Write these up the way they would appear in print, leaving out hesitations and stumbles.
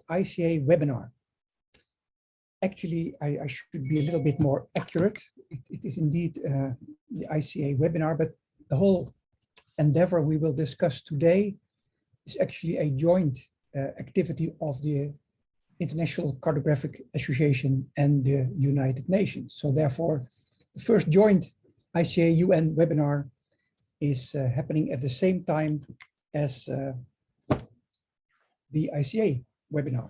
ICA webinar. Actually, I should be a little bit more accurate. It is indeed the ICA webinar, but the whole endeavor we will discuss today is actually a joint activity of the International Cartographic Association and the United Nations. So therefore, the first joint ICA UN webinar is happening at the same time as the ICA webinar.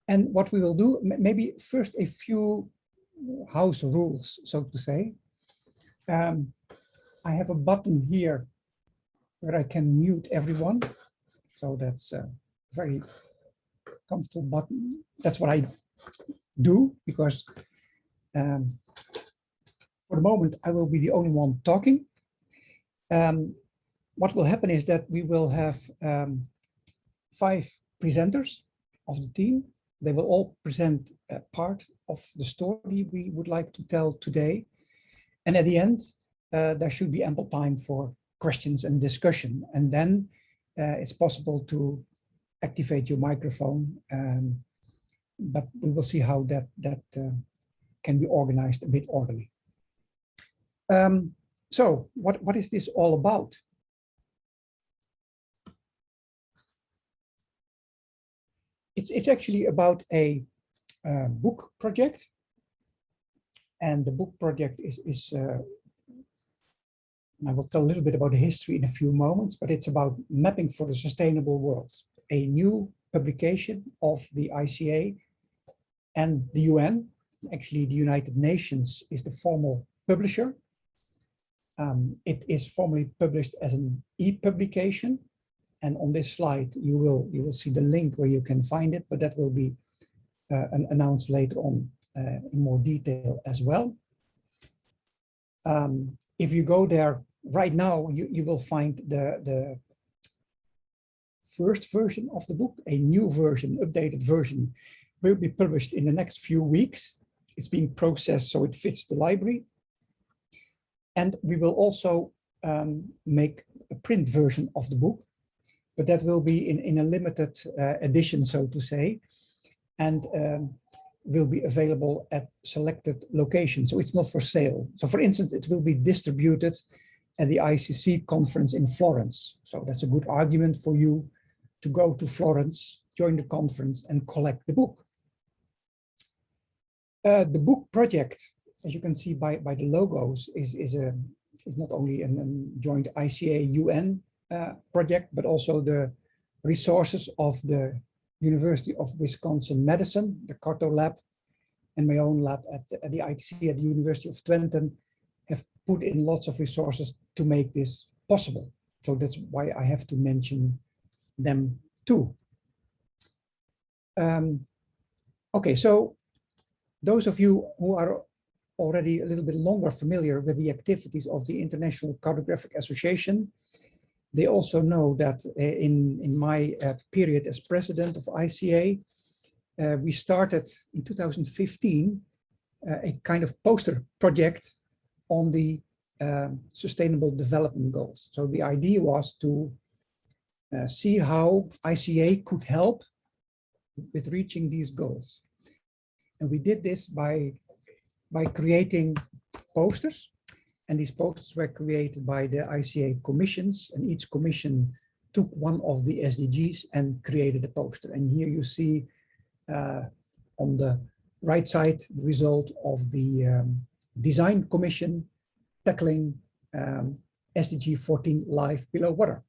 And what we will do, maybe first a few house rules, so to say. I have a button here where I can mute everyone. So that's a very comfortable button. That's what I do, because for the moment, I will be the only one talking. What will happen is that we will have 5 presenters of the team. They will all present a part of the story we would like to tell today. And at the end, there should be ample time for questions and discussion. And then it's possible to activate your microphone. But we will see how that can be organized a bit orderly. So what is this all about? It's actually about a book project, and the book project is I will tell a little bit about the history in a few moments, but it's about Mapping for the Sustainable World, a new publication of the ICA and the UN. Actually, the United Nations is the formal publisher. It is formally published as an e-publication. And on this slide, you will see the link where you can find it, but that will be announced later on in more detail as well. If you go there right now, you will find the first version of the book. A new version, updated version, will be published in the next few weeks. It's being processed so it fits the library. And we will also make a print version of the book, but that will be in a limited edition, so to say, and will be available at selected locations. So it's not for sale. So for instance, it will be distributed at the ICC conference in Florence. So that's a good argument for you to go to Florence, join the conference, and collect the book. The book project, as you can see by the logos, is not only a joint ICA-UN project, but also the resources of the University of Wisconsin-Madison, the Carto Lab, and my own lab at the ITC at the University of Twente have put in lots of resources to make this possible. So that's why I have to mention them too. Okay, so those of you who are already a little bit longer familiar with the activities of the International Cartographic Association, they also know that in my period as president of ICA, we started in 2015 a kind of poster project on the Sustainable Development Goals. So the idea was to see how ICA could help with reaching these goals. And we did this by creating posters. And these posters were created by the ICA commissions, and each commission took one of the SDGs and created a poster. And here you see on the right side the result of the design commission tackling SDG 14 Life Below Water.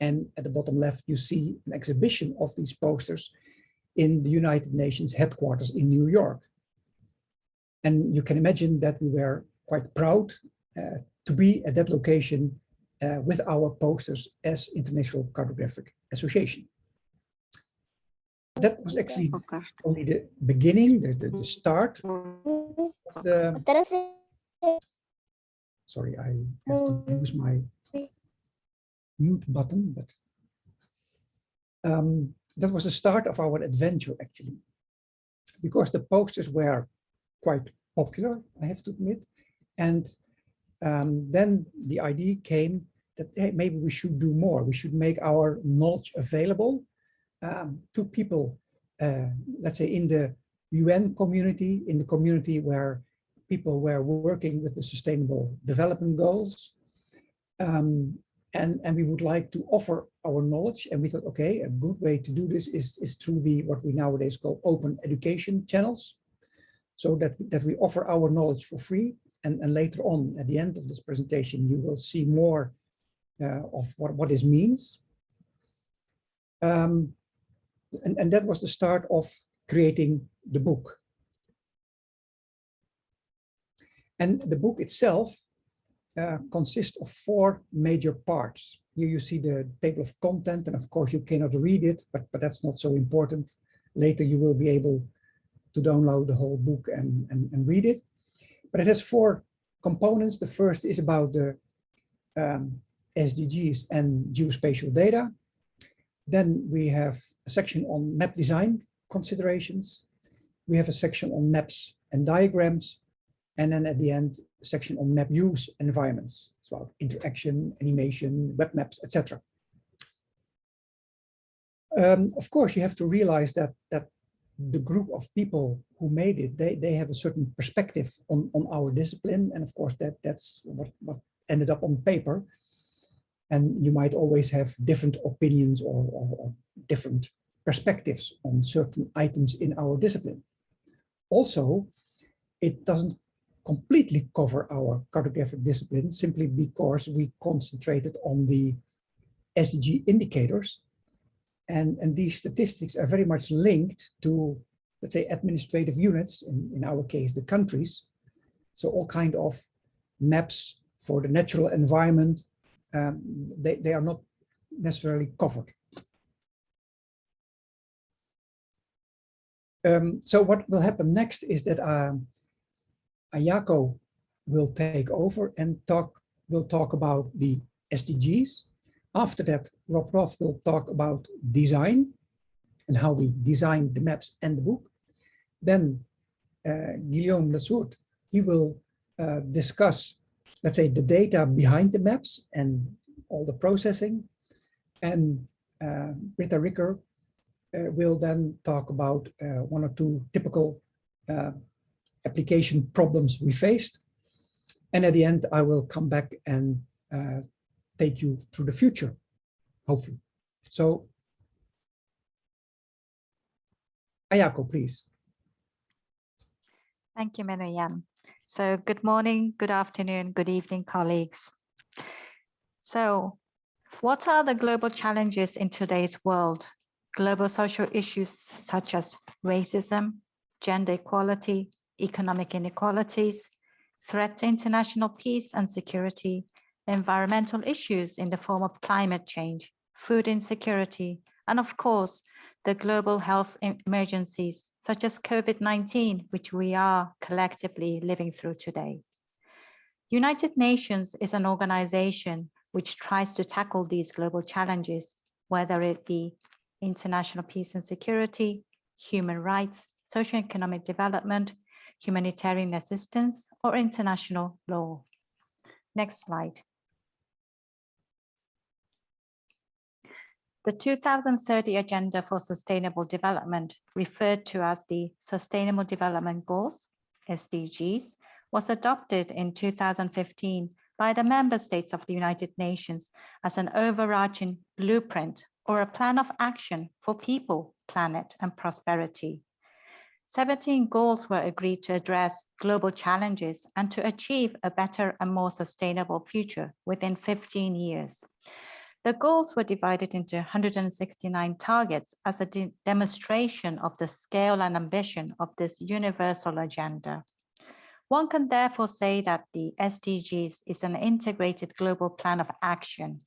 And at the bottom left, you see an exhibition of these posters in the United Nations headquarters in New York. And you can imagine that we were quite proud to be at that location with our posters as International Cartographic Association. That was actually only the beginning, the start of the... Sorry, I have to use my mute button, but that was the start of our adventure, actually, because the posters were quite popular, I have to admit. And then the idea came that, hey, maybe we should do more. We should make our knowledge available to people, let's say in the UN community, in the community where people were working with the Sustainable Development Goals. And we would like to offer our knowledge. And we thought, okay, a good way to do this is through what we nowadays call open education channels. So that we offer our knowledge for free. And later on, at the end of this presentation, you will see more of what this means. And that was the start of creating the book. And the book itself consists of 4 major parts. Here you see the table of content, and of course you cannot read it, but that's not so important. Later you will be able to download the whole book and read it. But it has 4 components. The first is about the SDGs and geospatial data. Then we have a section on map design considerations. We have a section on maps and diagrams. And then at the end, a section on map use environments. It's about interaction, animation, web maps, etc. Of course, you have to realize that the group of people who made it, they have a certain perspective on our discipline. And of course, that's what ended up on paper. And you might always have different opinions or different perspectives on certain items in our discipline. Also, it doesn't completely cover our cartographic discipline simply because we concentrated on the Sdg indicators. And these statistics are very much linked to, let's say, administrative units, in our case, the countries. So all kind of maps for the natural environment, they are not necessarily covered. So what will happen next is that Ayako will take over and will talk about the SDGs. After that, Rob Roth will talk about design and how we design the maps and the book. Then Guillaume Lessourt, he will discuss, let's say, the data behind the maps and all the processing. And Britta Ricker will then talk about 1 or 2 typical application problems we faced. And at the end, I will come back and take you through the future, hopefully. So, Ayako, please. Thank you, Menno-Jan. So good morning, good afternoon, good evening, colleagues. So what are the global challenges in today's world? Global social issues such as racism, gender equality, economic inequalities, threat to international peace and security, environmental issues in the form of climate change, food insecurity, and of course, the global health emergencies such as COVID-19, which we are collectively living through today. United Nations is an organization which tries to tackle these global challenges, whether it be international peace and security, human rights, socio-economic development, humanitarian assistance, or international law. Next slide. The 2030 Agenda for Sustainable Development, referred to as the Sustainable Development Goals, SDGs, was adopted in 2015 by the member states of the United Nations as an overarching blueprint or a plan of action for people, planet, and prosperity. 17 goals were agreed to address global challenges and to achieve a better and more sustainable future within 15 years. The goals were divided into 169 targets as a demonstration of the scale and ambition of this universal agenda. One can therefore say that the SDGs is an integrated global plan of action.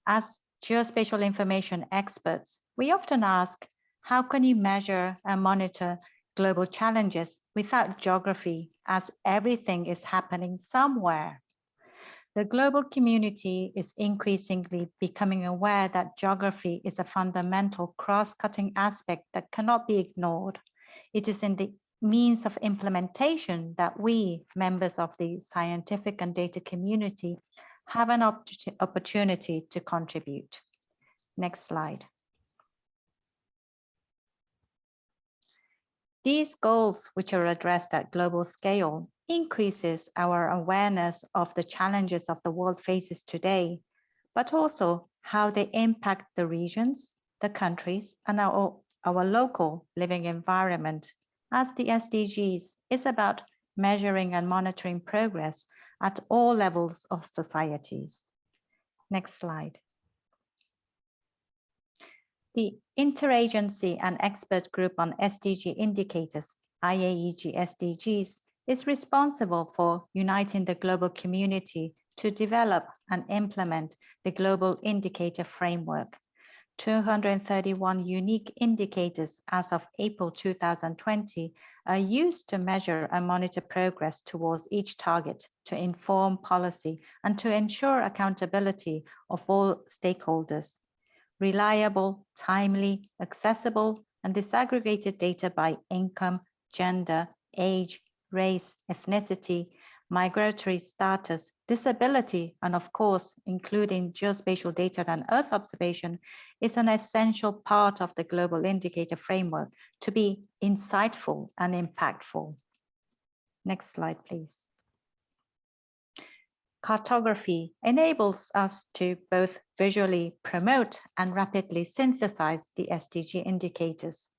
As geospatial information experts, we often ask, how can you measure and monitor global challenges without geography, as everything is happening somewhere? The global community is increasingly becoming aware that geography is a fundamental cross-cutting aspect that cannot be ignored. It is in the means of implementation that we, members of the scientific and data community, have an opportunity to contribute. Next slide. These goals, which are addressed at global scale, increases our awareness of the challenges of the world faces today, but also how they impact the regions, the countries, and our local living environment, as the SDGs is about measuring and monitoring progress at all levels of societies. Next slide. The Interagency and Expert Group on Sdg Indicators, IAEG SDGs, is responsible for uniting the global community to develop and implement the Global Indicator Framework. 231 unique indicators as of April 2020 are used to measure and monitor progress towards each target, to inform policy, and to ensure accountability of all stakeholders. Reliable, timely, accessible, and disaggregated data by income, gender, age, race, ethnicity, migratory status, disability, and of course, including geospatial data and Earth observation, is an essential part of the global indicator framework to be insightful and impactful. Next slide, please. Cartography enables us to both visually promote and rapidly synthesize the SDG indicators.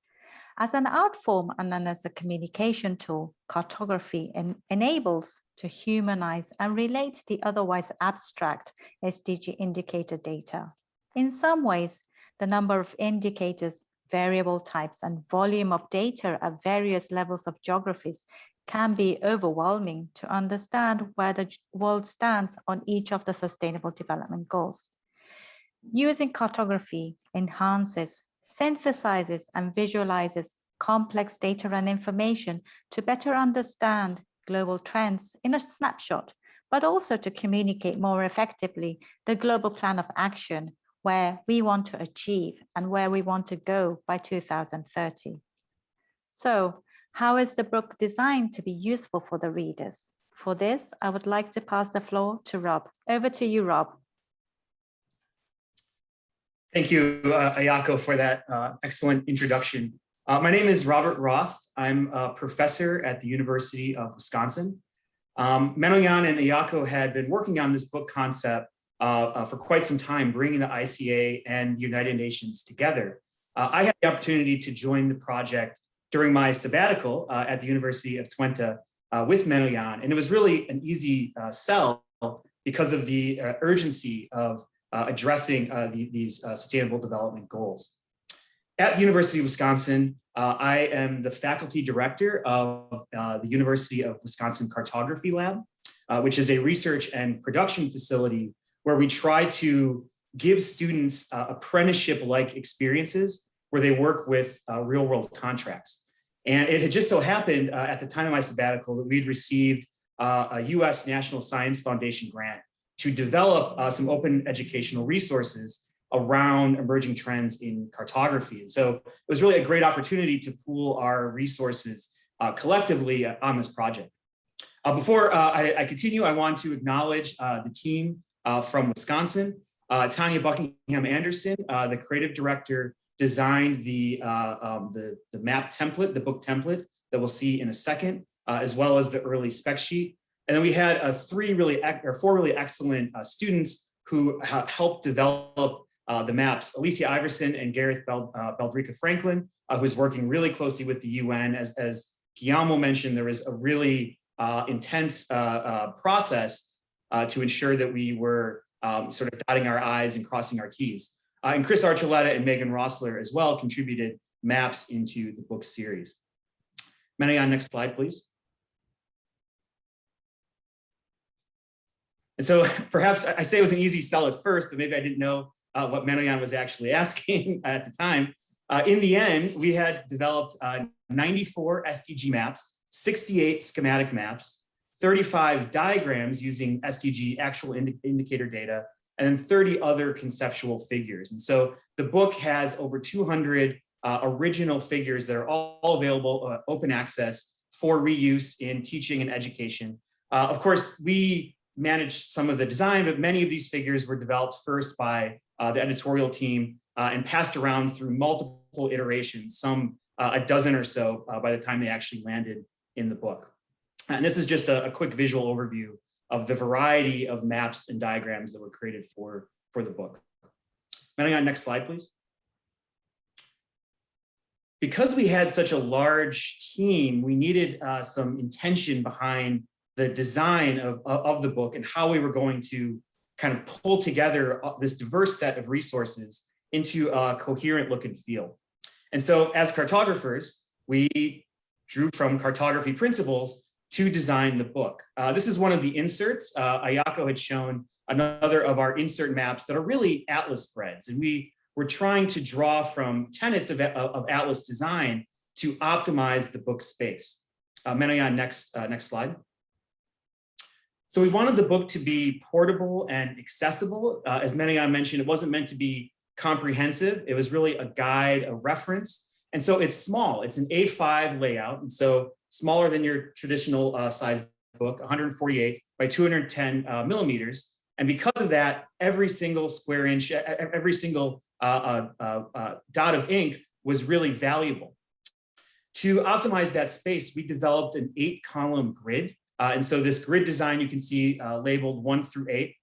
As an art form and then as a communication tool, cartography enables to humanize and relate the otherwise abstract SDG indicator data. In some ways, the number of indicators, variable types, and volume of data at various levels of geographies can be overwhelming to understand where the world stands on each of the Sustainable Development Goals. Using cartography enhances, synthesizes, and visualizes complex data and information to better understand global trends in a snapshot, but also to communicate more effectively the global plan of action where we want to achieve and where we want to go by 2030. So, how is the book designed to be useful for the readers? For this, I would like to pass the floor to Rob. Over to you, Rob. Thank you, Ayako, for that excellent introduction. My name is Robert Roth. I'm a professor at the University of Wisconsin. Menoyan and Ayako had been working on this book concept for quite some time, bringing the ICA and the United Nations together. I had the opportunity to join the project during my sabbatical at the University of Twente with Menoyan, and it was really an easy sell because of the urgency of addressing these sustainable development goals. At the University of Wisconsin, I am the faculty director of the University of Wisconsin Cartography Lab, which is a research and production facility where we try to give students apprenticeship-like experiences where they work with real-world contracts. And it had just so happened at the time of my sabbatical that we'd received a US National Science Foundation grant to develop some open educational resources around emerging trends in cartography. And so it was really a great opportunity to pool our resources collectively on this project. Before I continue, I want to acknowledge the team from Wisconsin. Tanya Buckingham Anderson, the creative director, designed the map template, the book template that we'll see in a second, as well as the early spec sheet. And then we had four really excellent students who helped develop the maps. Alicia Iverson and Gareth Beldrica Franklin, who's working really closely with the UN. As Guillermo mentioned, there was a really intense process to ensure that we were sort of dotting our I's and crossing our T's. And Chris Archuleta and Megan Rossler as well contributed maps into the book series. Menoyan, next slide, please. And so perhaps I say it was an easy sell at first, but maybe I didn't know what Menoyan was actually asking at the time. In the end, we had developed 94 SDG maps, 68 schematic maps, 35 diagrams using SDG actual indicator data, and 30 other conceptual figures. And so the book has over 200 original figures that are all available, open access for reuse in teaching and education. Of course, we managed some of the design, but many of these figures were developed first by the editorial team and passed around through multiple iterations, some a dozen or so by the time they actually landed in the book. And this is just a quick visual overview of the variety of maps and diagrams that were created for the book. Moving on, next slide, please. Because we had such a large team, we needed some intention behind the design of the book and how we were going to kind of pull together this diverse set of resources into a coherent look and feel. And so as cartographers, we drew from cartography principles to design the book. This is one of the inserts. Ayako had shown another of our insert maps that are really atlas spreads. And we were trying to draw from tenets of atlas design to optimize the book space. Menayan, next slide. So we wanted the book to be portable and accessible. As Menayan mentioned, it wasn't meant to be comprehensive. It was really a guide, a reference. And so it's small. It's an A5 layout. And so smaller than your traditional size book, 148 by 210 millimeters. And because of that, every single square inch, every single dot of ink was really valuable. To optimize that space, we developed an 8-column grid. And so this grid design you can see labeled 1 through 8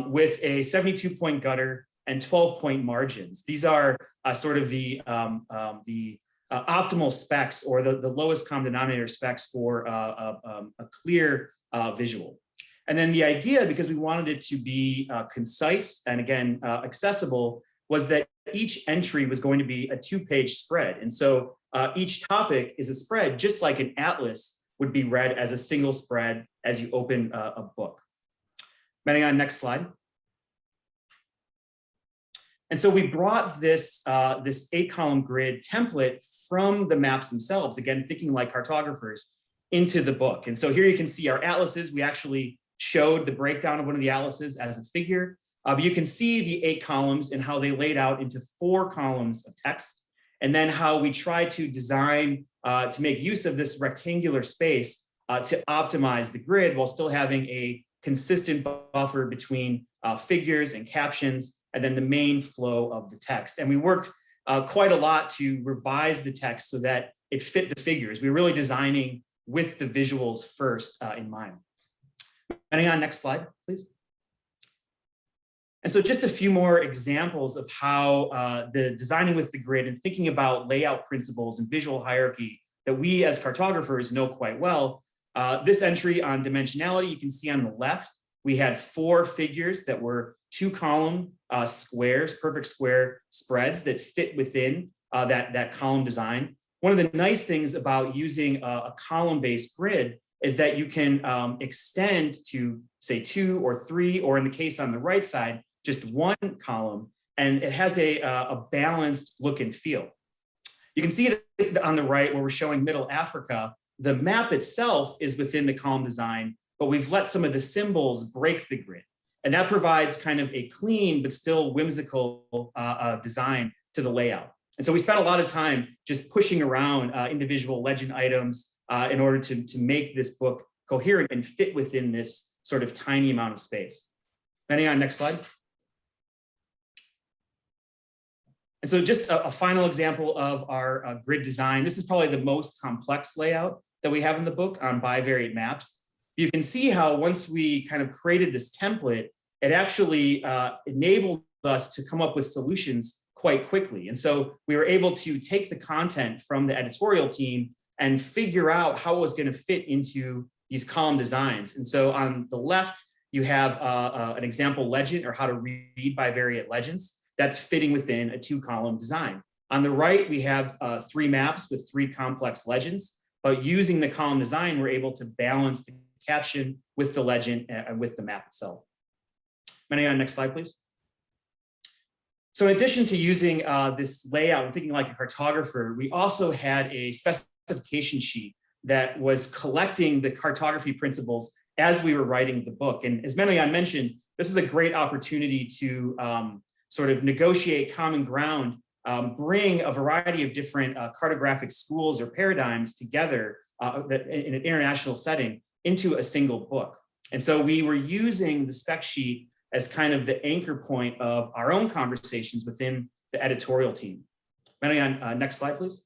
with a 72-point gutter and 12-point margins. These are sort of the optimal specs or the lowest common denominator specs for a clear visual. And then the idea, because we wanted it to be concise and again, accessible, was that each entry was going to be a 2-page spread. And so each topic is a spread, just like an atlas would be read as a single spread as you open a book. Moving on, next slide. And so we brought this 8-column grid template from the maps themselves, again, thinking like cartographers, into the book. And so here you can see our atlases. We actually showed the breakdown of one of the atlases as a figure. But you can see the 8 columns and how they laid out into 4 columns of text. And then how we tried to design to make use of this rectangular space to optimize the grid while still having a consistent buffer between figures and captions, and then the main flow of the text. And we worked quite a lot to revise the text so that it fit the figures. We were really designing with the visuals first in mind. Moving on, next slide, please. And so just a few more examples of how the designing with the grid and thinking about layout principles and visual hierarchy that we as cartographers know quite well. This entry on dimensionality, you can see on the left, we had 4 figures that were 2-column squares, perfect square spreads that fit within that column design. One of the nice things about using a column-based grid is that you can extend to say 2 or 3, or in the case on the right side, just 1 column, and it has a balanced look and feel. You can see that on the right where we're showing Middle Africa, the map itself is within the column design, but we've let some of the symbols break the grid. And that provides kind of a clean but still whimsical design to the layout. And so we spent a lot of time just pushing around individual legend items in order to make this book coherent and fit within this sort of tiny amount of space. Moving on, next slide. And so just a final example of our grid design. This is probably the most complex layout that we have in the book on bivariate maps. You can see how once we kind of created this template, it actually enabled us to come up with solutions quite quickly. And so we were able to take the content from the editorial team and figure out how it was going to fit into these column designs. And so on the left, you have an example legend or how to read bivariate legends. That's fitting within a 2-column design. On the right, we have 3 maps with 3 complex legends, but using the column design, we're able to balance the caption with the legend and with the map itself. Moving on, next slide, please. So in addition to using this layout and thinking like a cartographer, we also had a specification sheet that was collecting the cartography principles as we were writing the book. And as Menayan mentioned, this is a great opportunity to sort of negotiate common ground, bring a variety of different cartographic schools or paradigms together in an international setting into a single book. And so we were using the spec sheet as kind of the anchor point of our own conversations within the editorial team. Menayan, next slide, please.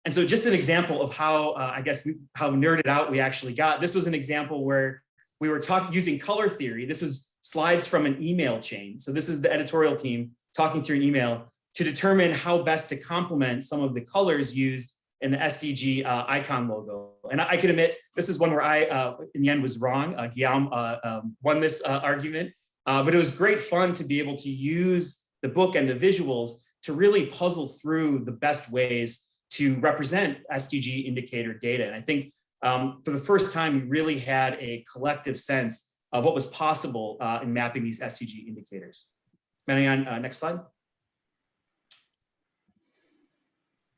And so just an example of how, I guess, how nerded out we actually got. This was an example where we were using color theory. This was slides from an email chain. So this is the editorial team talking through an email to determine how best to complement some of the colors used in the SDG icon logo. And I can admit, this is one where I, in the end, was wrong. Guillaume won this argument, but it was great fun to be able to use the book and the visuals to really puzzle through the best ways to represent SDG indicator data. And I think for the first time, we really had a collective sense of what was possible in mapping these SDG indicators. Marianne, next slide.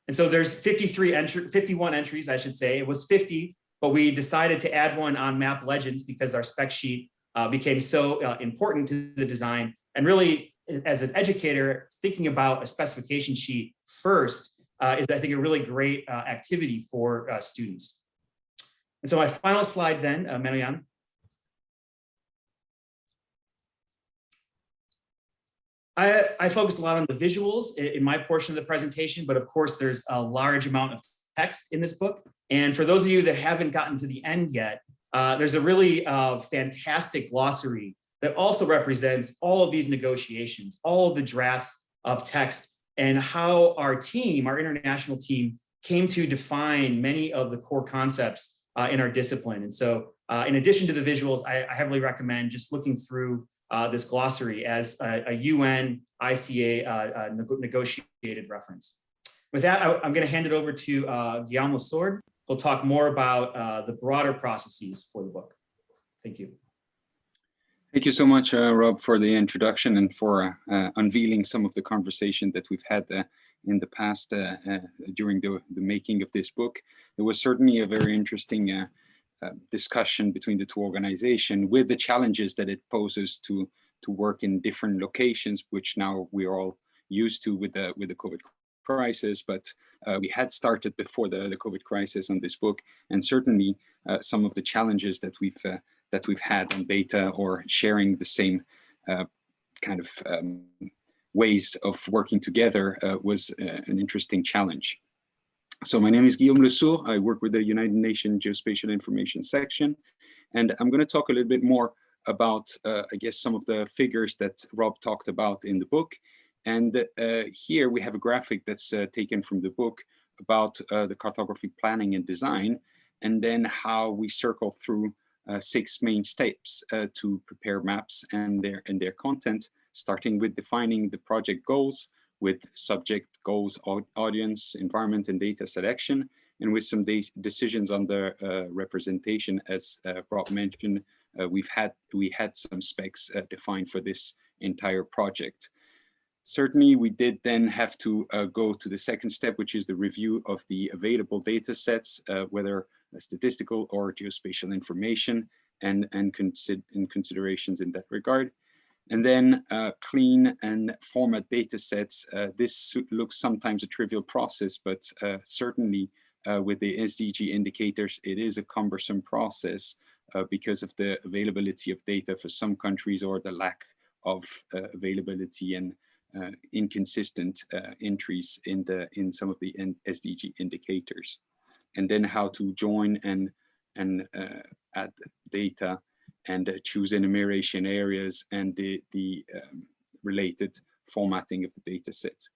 And so there's 51 entries, I should say. It was 50, but we decided to add one on Map Legends because our spec sheet became so important to the design. And really, as an educator, thinking about a specification sheet first is, I think, a really great activity for students. And so my final slide then, Marianne. I focused a lot on the visuals in my portion of the presentation, but of course there's a large amount of text in this book. And for those of you that haven't gotten to the end yet, there's a really fantastic glossary that also represents all of these negotiations, all of the drafts of text, and how our team, our international team, came to define many of the core concepts in our discipline. And so in addition to the visuals, I heavily recommend just looking through this glossary as a UN ICA negotiated reference. With that, I'm going to hand it over to Guillaume Lesord, who'll talk more about the broader processes for the book. Thank you. Thank you so much, Rob, for the introduction and for unveiling some of the conversation that we've had in the past during the making of this book. It was certainly a very interesting discussion between the two organizations with the challenges that it poses to work in different locations, which now we're all used to with the COVID crisis, but we had started before the COVID crisis on this book, and certainly some of the challenges that we've had on data or sharing the same kind of ways of working together was an interesting challenge. So my name is Guillaume Lesord. I work with the United Nations Geospatial Information Section, and I'm going to talk a little bit more about, I guess, some of the figures that Rob talked about in the book. And here we have a graphic that's taken from the book about the cartography planning and design, and then how we circle through 6 main steps to prepare maps and their content, starting with defining the project goals, with subject, goals, audience, environment, and data selection, and with some decisions on the representation. As Rob mentioned, we had some specs defined for this entire project. Certainly, we did then have to go to the second step, which is the review of the available data sets, whether statistical or geospatial information, and considerations in that regard. And then clean and format data sets. This looks sometimes a trivial process, but certainly with the SDG indicators, it is a cumbersome process because of the availability of data for some countries or the lack of availability and inconsistent entries in some of the SDG indicators. And then how to join and add data and choose enumeration areas and the related formatting of the data sets.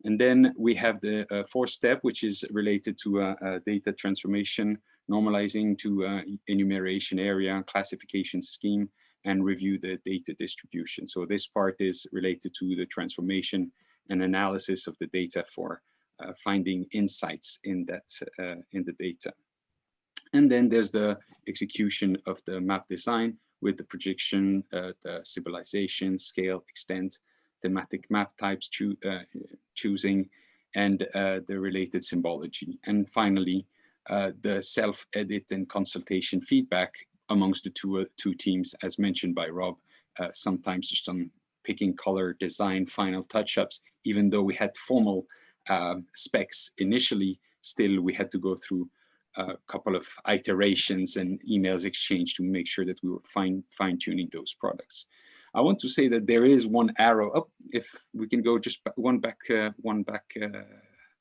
And then we have the fourth step, which is related to data transformation, normalizing to enumeration area, classification scheme, and review the data distribution. So this part is related to the transformation and analysis of the data for finding insights in the data. And then there's the execution of the map design with the projection, the civilization, scale, extent, thematic map types choosing, and the related symbology. And finally, the self-edit and consultation feedback amongst the two teams, as mentioned by Rob, sometimes just on picking color, design, final touch-ups. Even though we had formal specs initially, still we had to go through a couple of iterations and emails exchanged to make sure that we were fine-tuning those products. I want to say that there is one arrow up. If we can go just one back,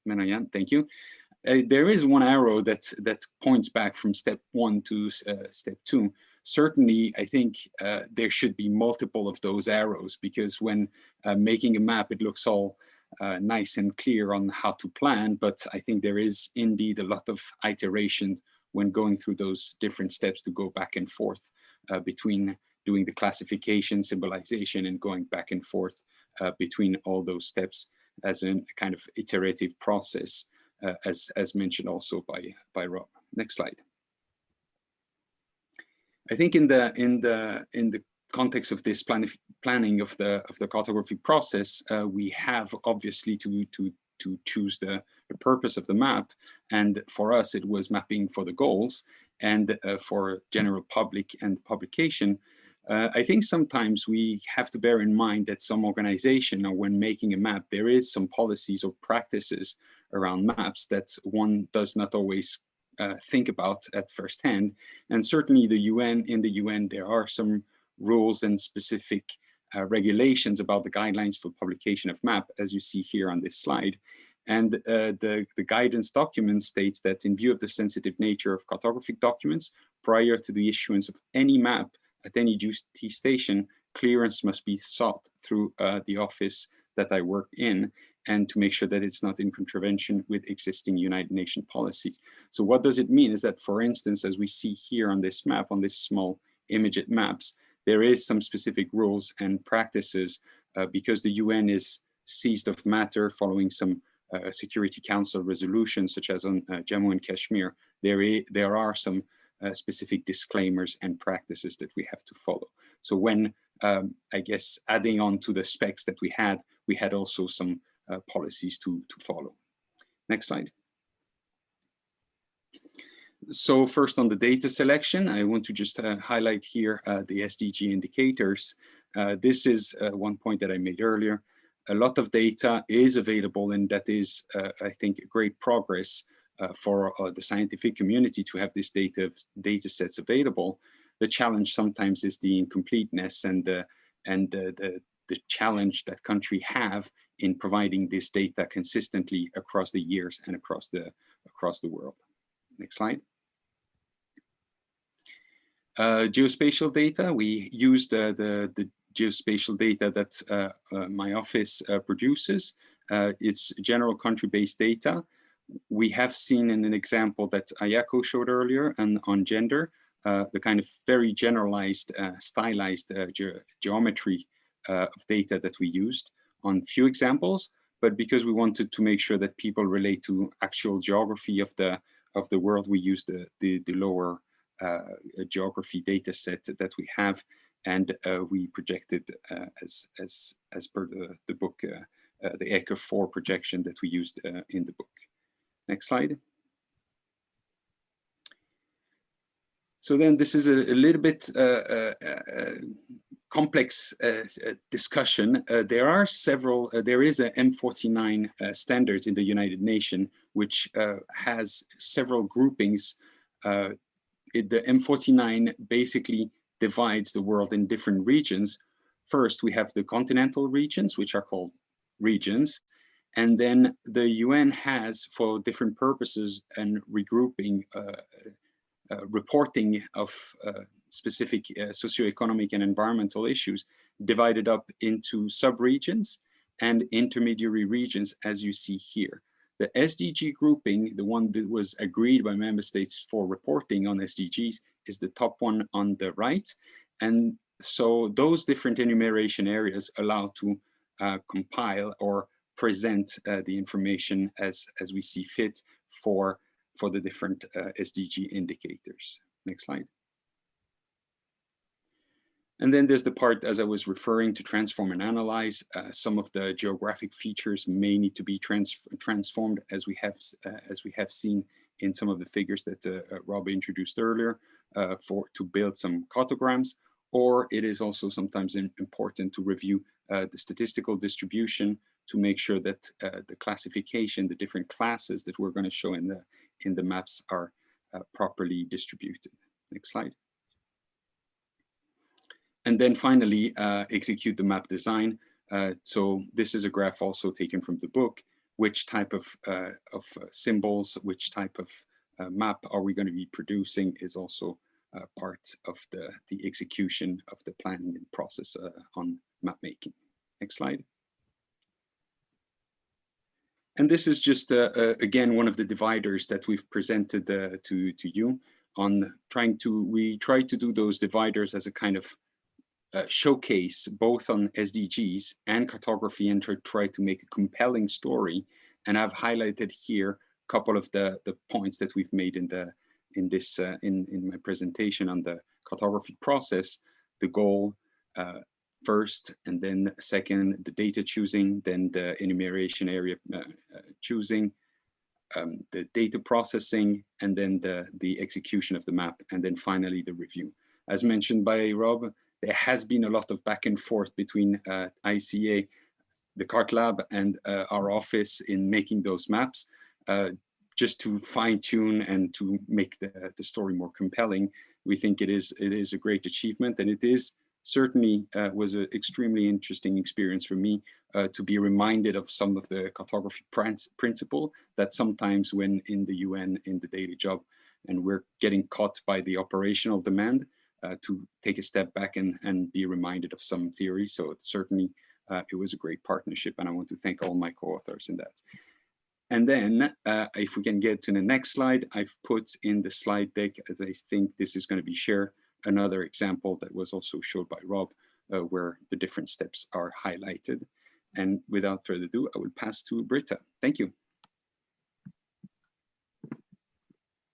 Menoyan, thank you. there is one arrow that points back from step 1 to step 2. Certainly, I think there should be multiple of those arrows, because when making a map, it looks all nice and clear on how to plan, but I think there is indeed a lot of iteration when going through those different steps to go back and forth between doing the classification, symbolization, and going back and forth between all those steps as a kind of iterative process, as mentioned also by Rob. Next slide. I think in the context of this planning of the cartography process, we have obviously to choose the purpose of the map, and for us it was mapping for the goals, and for general public and publication. I think sometimes we have to bear in mind that some organization, or when making a map, there is some policies or practices around maps that one does not always think about at first hand. And certainly in the UN, there are some rules and specific regulations about the guidelines for publication of map, as you see here on this slide. And the guidance document states that in view of the sensitive nature of cartographic documents, prior to the issuance of any map at any duty station, clearance must be sought through the office that I work in, and to make sure that it's not in contravention with existing United Nations policies. So what does it mean is that, for instance, as we see here on this map, on this small image it maps, there is some specific rules and practices because the UN is seized of matter following some Security Council resolutions, such as on Jammu and Kashmir. There are some specific disclaimers and practices that we have to follow. So when, I guess, adding on to the specs that we had also some policies to follow. Next slide. So first on the data selection, I want to just highlight here the Sdg indicators. This is one point that I made earlier. A lot of data is available, and that is, I think, great progress for the scientific community to have this data sets available. The challenge sometimes is the incompleteness and the challenge that countries have in providing this data consistently across the years and across the world. Next slide. Geospatial data. We use the geospatial data that my office produces. It's general country-based data. We have seen in an example that Ayako showed earlier and on gender, the kind of very generalized, stylized geometry of data that we used on few examples, but because we wanted to make sure that people relate to actual geography of the world, we used the lower geography data set that we have, and we projected as per the book, the ECHO 4 projection that we used in the book. Next slide. So then this is a little bit complex discussion. There is a M49 standards in the United Nations, which has several groupings. The M49 basically divides the world in different regions. First, we have the continental regions, which are called regions. And then the UN has, for different purposes and regrouping, reporting of specific socioeconomic and environmental issues, divided up into sub-regions and intermediary regions, as you see here. The SDG grouping, the one that was agreed by member states for reporting on SDGs, is the top one on the right. And so those different enumeration areas allow to compile or present the information as we see fit for the different Sdg indicators. Next slide. And then there's the part, as I was referring to, transform and analyze. Some of the geographic features may need to be transformed, as we have seen in some of the figures that Rob introduced earlier, to build some cartograms. Or it is also sometimes important to review the statistical distribution to make sure that the classification, the different classes that we're going to show in the maps are properly distributed. Next slide. And then finally, execute the map design. So this is a graph also taken from the book. which type of symbols, which type of map are we going to be producing is also part of the execution of the planning and process on map making. Next slide. And this is just, again, one of the dividers that we've presented to you on we try to do those dividers as a kind of showcase both on SDGs and cartography and try to make a compelling story. And I've highlighted here a couple of the points that we've made in my presentation on the cartography process, the goal first, and then second, the data choosing, then the enumeration area choosing, the data processing, and then the execution of the map, and then finally the review. As mentioned by Rob, there has been a lot of back and forth between ICA, the CART Lab, and our office in making those maps, just to fine tune and to make the story more compelling. We think it is a great achievement, and it is certainly was an extremely interesting experience for me to be reminded of some of the cartography principle that sometimes when in the UN in the daily job and we're getting caught by the operational demand, to take a step back and be reminded of some theory. So certainly it was a great partnership, and I want to thank all my co-authors in that. And then if we can get to the next slide, I've put in the slide deck, as I think this is going to be shared, another example that was also showed by Rob, where the different steps are highlighted. And without further ado, I will pass to Britta. Thank you.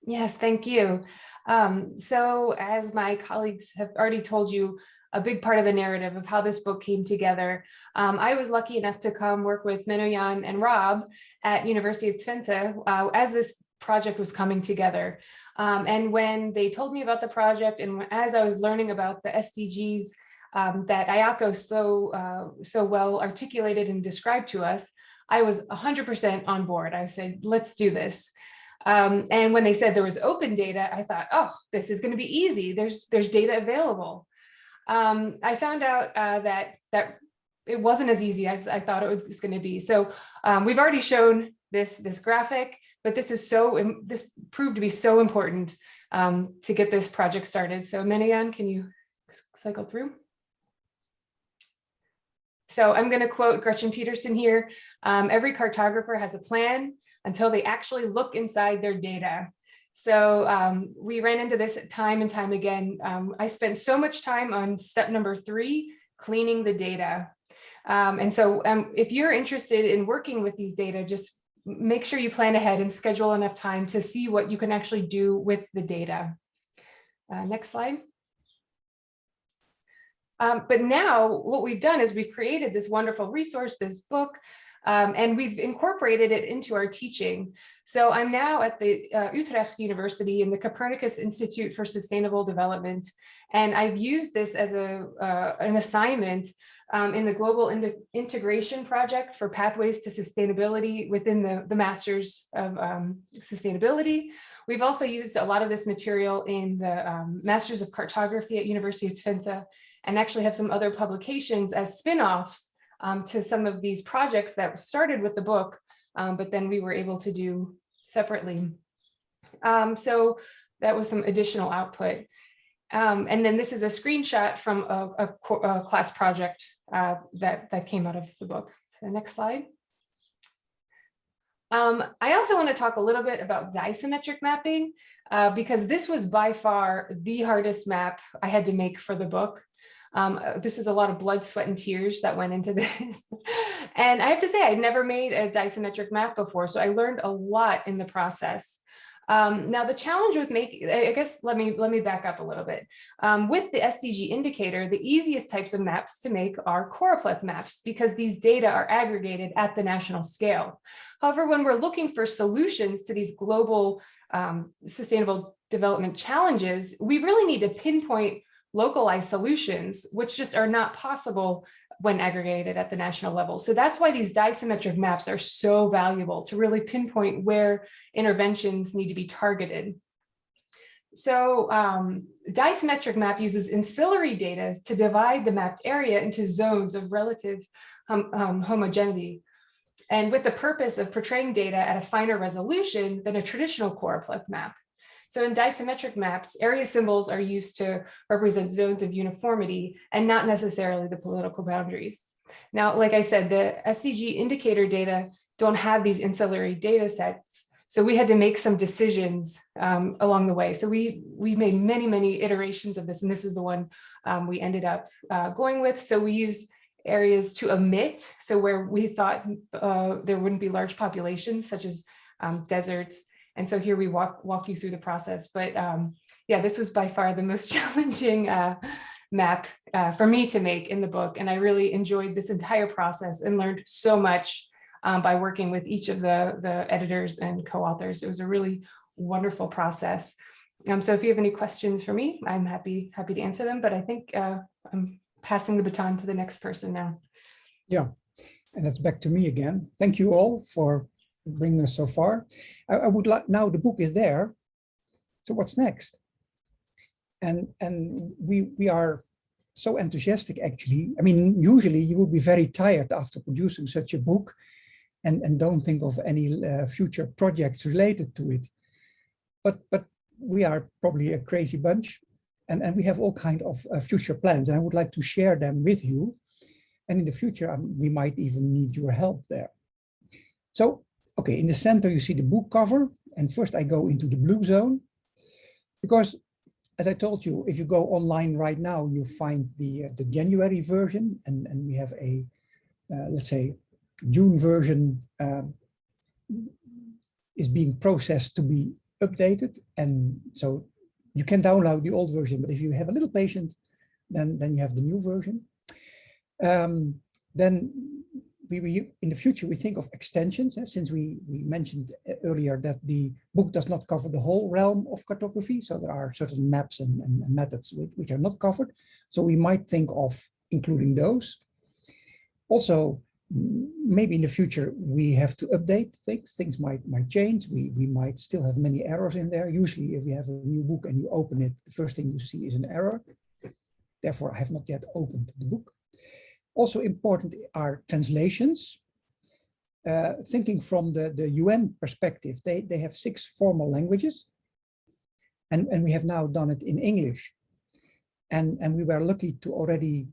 Yes, thank you. So as my colleagues have already told you, a big part of the narrative of how this book came together, I was lucky enough to come work with Menno-Jan and Rob at University of Twente as this project was coming together. And when they told me about the project, and as I was learning about the SDGs that IACO so well articulated and described to us, I was 100% on board. I said, let's do this. And when they said there was open data, I thought, oh, this is going to be easy. There's data available. I found out that it wasn't as easy as I thought it was going to be. So we've already shown this graphic, but this proved to be so important to get this project started. So Menno-Jan, can you cycle through? So I'm going to quote Gretchen Peterson here. Every cartographer has a plan until they actually look inside their data. So we ran into this time and time again. I spent so much time on step number 3, cleaning the data. And so if you're interested in working with these data, just make sure you plan ahead and schedule enough time to see what you can actually do with the data. Next slide. But now what we've done is we've created this wonderful resource, this book, and we've incorporated it into our teaching. So I'm now at the Utrecht University in the Copernicus Institute for Sustainable Development, and I've used this as an assignment in the Global Integration Project for Pathways to Sustainability within the Masters of Sustainability. We've also used a lot of this material in the Masters of Cartography at University of Twente, and actually have some other publications as spin-offs to some of these projects that started with the book, but then we were able to do separately. So that was some additional output. And then this is a screenshot from a class project that came out of the book. So next slide. I also want to talk a little bit about diasymetric mapping, because this was by far the hardest map I had to make for the book. This is a lot of blood, sweat, and tears that went into this. And I have to say, I'd never made a diasymetric map before, so I learned a lot in the process. Now, the challenge with making, I guess, let me back up a little bit. With the Sdg indicator, the easiest types of maps to make are choropleth maps, because these data are aggregated at the national scale. However, when we're looking for solutions to these global sustainable development challenges, we really need to pinpoint localized solutions, which just are not possible when aggregated at the national level. So that's why these diasymetric maps are so valuable, to really pinpoint where interventions need to be targeted. So diasymetric map uses ancillary data to divide the mapped area into zones of relative homogeneity. and with the purpose of portraying data at a finer resolution than a traditional choropleth map. So in diasymetric maps, area symbols are used to represent zones of uniformity and not necessarily the political boundaries. Now, like I said, the Sdg indicator data don't have these ancillary data sets. So we had to make some decisions along the way. So we made many iterations of this, and this is the one we ended up going with. So we used areas to omit, so where we thought there wouldn't be large populations, such as deserts. And so here we walk you through the process. But yeah, this was by far the most challenging map for me to make in the book. And I really enjoyed this entire process and learned so much by working with each of the editors and co-authors. It was a really wonderful process. So if you have any questions for me, I'm happy to answer them, but I think I'm passing the baton to the next person now. Yeah, and that's back to me again. Thank you all for bringing us so far. I would like, now the book is there, so what's next? And we are so enthusiastic, actually. I mean, usually you will be very tired after producing such a book and don't think of any future projects related to it. But we are probably a crazy bunch, and we have all kinds of future plans, and I would like to share them with you. And in the future, we might even need your help there. So, okay, in the center, you see the book cover. And first I go into the blue zone, because as I told you, if you go online right now, you find the January version, and we have a, let's say, June version is being processed to be updated. And so you can download the old version, but if you have a little patience, then you have the new version. Then we in the future, we think of extensions, since we mentioned earlier that the book does not cover the whole realm of cartography. So there are certain maps and methods which are not covered. So we might think of including those. Also, maybe in the future, we have to update things. Things might change. We might still have many errors in there. Usually, if you have a new book and you open it, the first thing you see is an error. Therefore, I have not yet opened the book. Also important are translations. Thinking from the UN perspective, they have 6 formal languages. And we have now done it in English. And we were lucky to already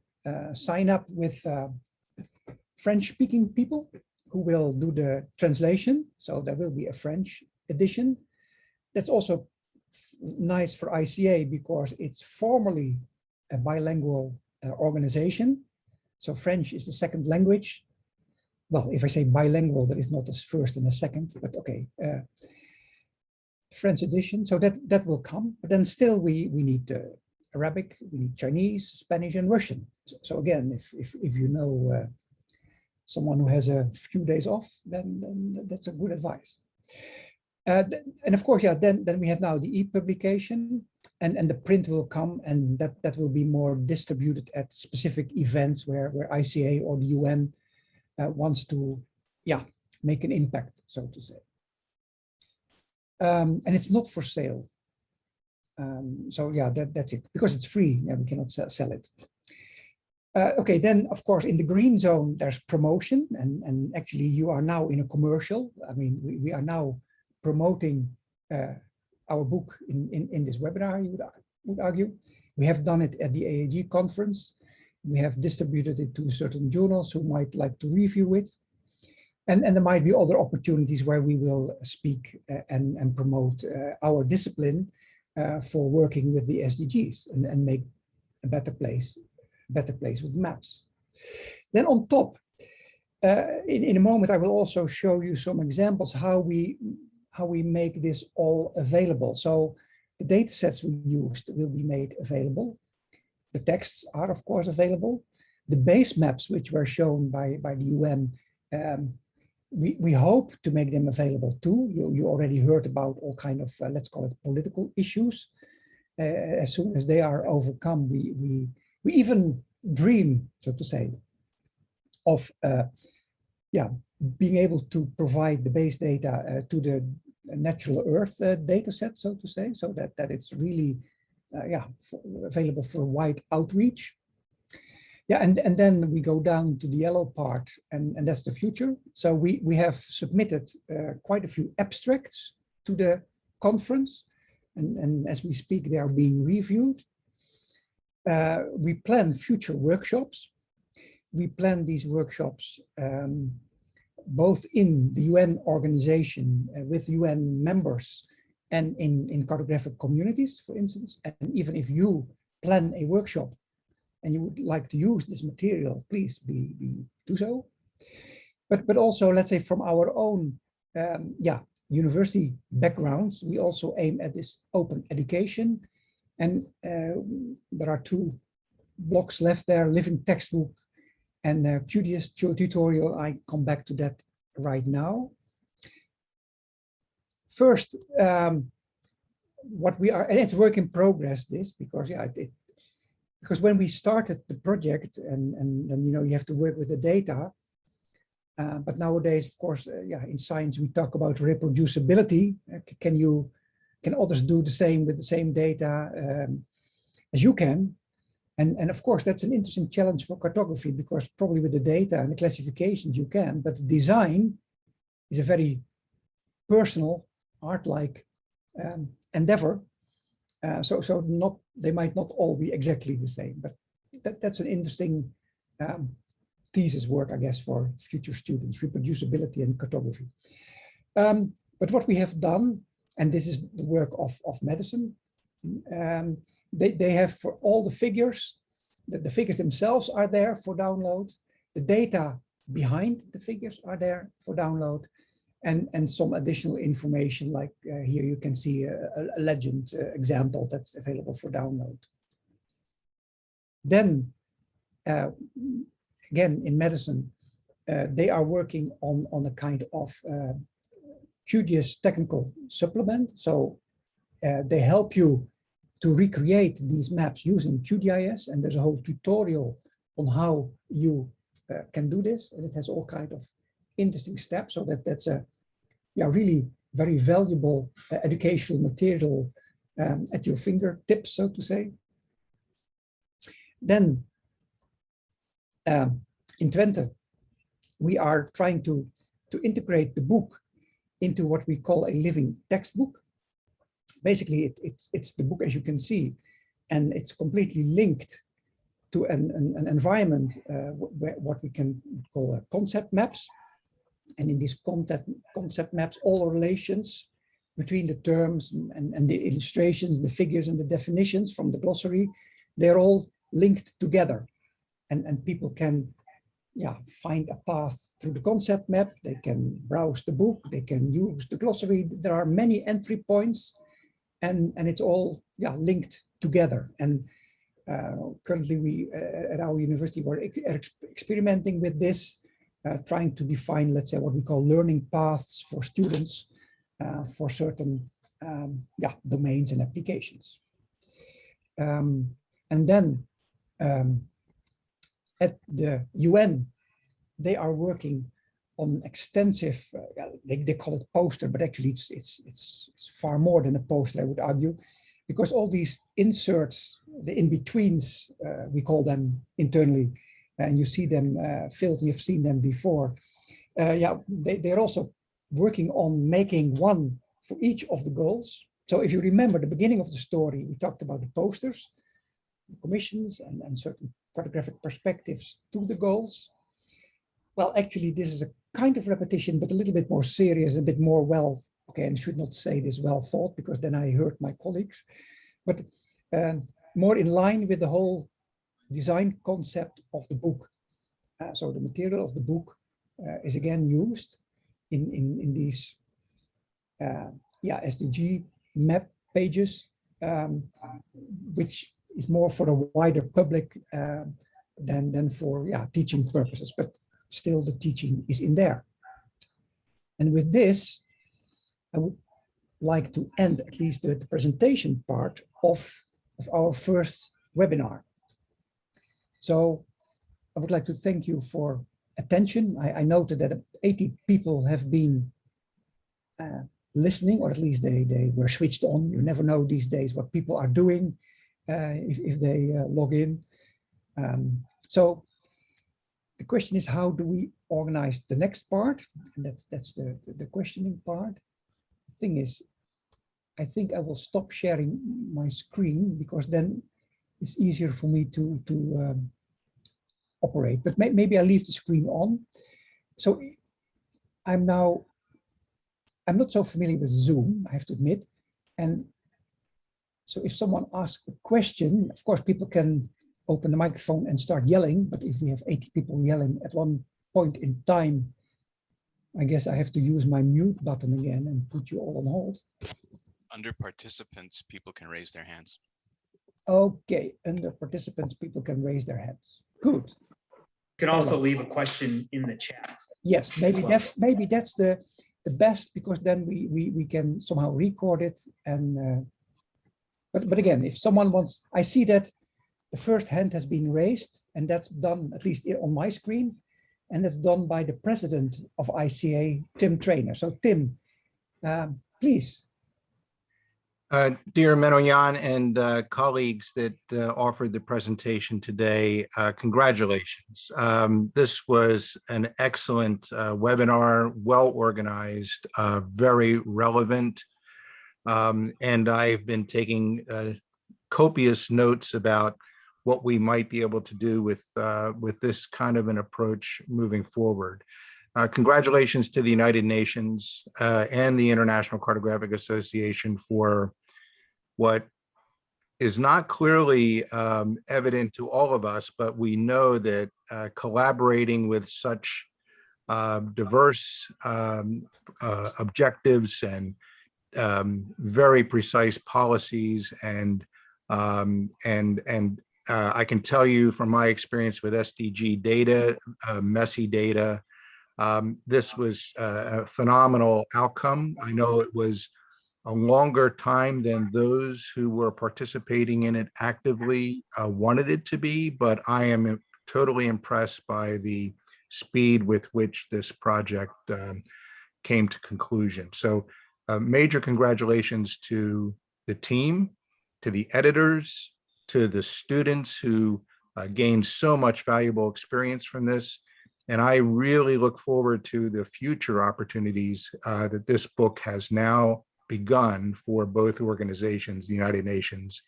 sign up with French-speaking people who will do the translation. So there will be a French edition. That's also nice for ICA because it's formally a bilingual organization. So French is the second language. Well, if I say bilingual, there is not a first and a second, but okay. French edition, so that will come. But then still we need Arabic, we need Chinese, Spanish, and Russian. So again, if you know someone who has a few days off, then that's a good advice. And of course, yeah, then we have now the e-publication, and the print will come, and that will be more distributed at specific events where ICA or the UN wants to, yeah, make an impact, so to say. And it's not for sale. So yeah, that's it, because it's free, yeah, we cannot sell it. Okay, then of course in the green zone there's promotion, and actually you are now in a commercial. I mean, we are now promoting our book in this webinar, you would argue. We have done it at the AAG conference. We have distributed it to certain journals who might like to review it. And there might be other opportunities where we will speak and promote our discipline for working with the SDGs and make a better place with maps. Then on top, in a moment, I will also show you some examples how we make this all available. So the data sets we used will be made available. The texts are, of course, available. The base maps, which were shown by the UN, we hope to make them available too. You already heard about all kind of, let's call it political issues. As soon as they are overcome, we even dream, so to say, of being able to provide the base data to the natural Earth data set, so to say, so that it's really available for wide outreach. Yeah, and then we go down to the yellow part, and that's the future. So we have submitted quite a few abstracts to the conference, and as we speak, they are being reviewed. We plan future workshops. We plan these workshops both in the UN organization with UN members and in cartographic communities, for instance. And even if you plan a workshop and you would like to use this material, please do so. But also, let's say, from our own university backgrounds, we also aim at this open education. And there are 2 blocks left there: living textbook and QGIS tutorial. I come back to that right now. First, what we are, and it's work in progress, this, because because when we started the project, and you know, you have to work with the data. But nowadays, of course, in science, we talk about reproducibility. Can others do the same with the same data as you can? And of course, that's an interesting challenge for cartography, because probably with the data and the classifications you can, but the design is a very personal, art-like endeavor. So they might not all be exactly the same, but that's an interesting thesis work, I guess, for future students: reproducibility and cartography. But what we have done, and this is the work of medicine, they have, for all the figures, the figures themselves are there for download. The data behind the figures are there for download, and some additional information, like here you can see a legend example that's available for download. Then, again, in medicine, they are working on a kind of QGIS technical supplement. So they help you to recreate these maps using QGIS, and there's a whole tutorial on how you can do this, and it has all kinds of interesting steps. So that's a really very valuable educational material at your fingertips, so to say. Then in Twente, we are trying to integrate the book into what we call a living textbook. Basically, it's the book, as you can see, and it's completely linked to an environment what we can call concept maps. And in these concept maps, all relations between the terms and the illustrations, the figures and the definitions from the glossary, they're all linked together. And people can find a path through the concept map. They can browse the book, they can use the glossary. There are many entry points, and it's all linked together. And currently we at our university were experimenting with this, trying to define, let's say, what we call learning paths for students for certain domains and applications. And then at the UN, they are working on extensive, they call it poster, but actually it's far more than a poster, I would argue, because all these inserts, the in-betweens, we call them internally, and you see them filled, you've seen them before. They're also working on making one for each of the goals. So if you remember the beginning of the story, we talked about the posters, the commissions, and certain cartographic perspectives to the goals. Well, actually, this is a kind of repetition, but a little bit more serious, a bit more and I should not say this well thought, because then I hurt my colleagues, but more in line with the whole design concept of the book. So the material of the book is again used in these SDG map pages, which is more for a wider public than for teaching purposes, but still the teaching is in there. And with this, I would like to end at least the presentation part of our first webinar. So I would like to thank you for attention. I noted that 80 people have been listening, or at least they were switched on. You never know these days what people are doing if they log in. So the question is, how do we organize the next part? And that's the questioning part. The thing is, I think I will stop sharing my screen because then it's easier for me to operate. But maybe I'll leave the screen on. So I'm not so familiar with Zoom, I have to admit. And so if someone asks a question, of course, people can open the microphone and start yelling. But if we have 80 people yelling at one point in time, I guess I have to use my mute button again and put you all on hold. Under participants, people can raise their hands. Okay, under participants, people can raise their hands. Good. You can also leave a question in the chat. Yes, maybe well. that's the best, because then we can somehow record it. And but again, if someone wants, I see that the first hand has been raised, and that's done at least on my screen, and that's done by the president of ICA, Tim Trainer. So Tim, please. Dear Menno-Jan and colleagues that offered the presentation today, congratulations. This was an excellent webinar, well organized, very relevant. And I've been taking copious notes about what we might be able to do with this kind of an approach moving forward. Congratulations to the United Nations and the International Cartographic Association for what is not clearly evident to all of us, but we know that collaborating with such diverse objectives and very precise policies, and I can tell you from my experience with SDG data, messy data, this was a phenomenal outcome. I know it was a longer time than those who were participating in it actively wanted it to be, but I am totally impressed by the speed with which this project came to conclusion. So major congratulations to the team, to the editors, to the students who gained so much valuable experience from this. And I really look forward to the future opportunities that this book has now begun for both organizations, the United Nations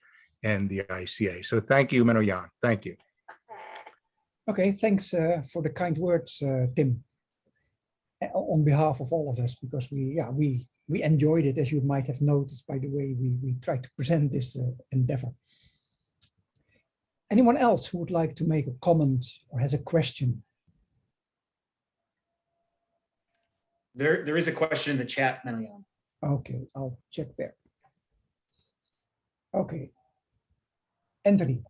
and the ICA. So thank you, Menno-Jan. Thank you. Okay, thanks for the kind words, Tim, on behalf of all of us, because we enjoyed it, as you might have noticed by the way we tried to present this endeavor. Anyone else who would like to make a comment or has a question? There is a question in the chat, Menno-Jan. Okay, I'll check there. Okay, Anthony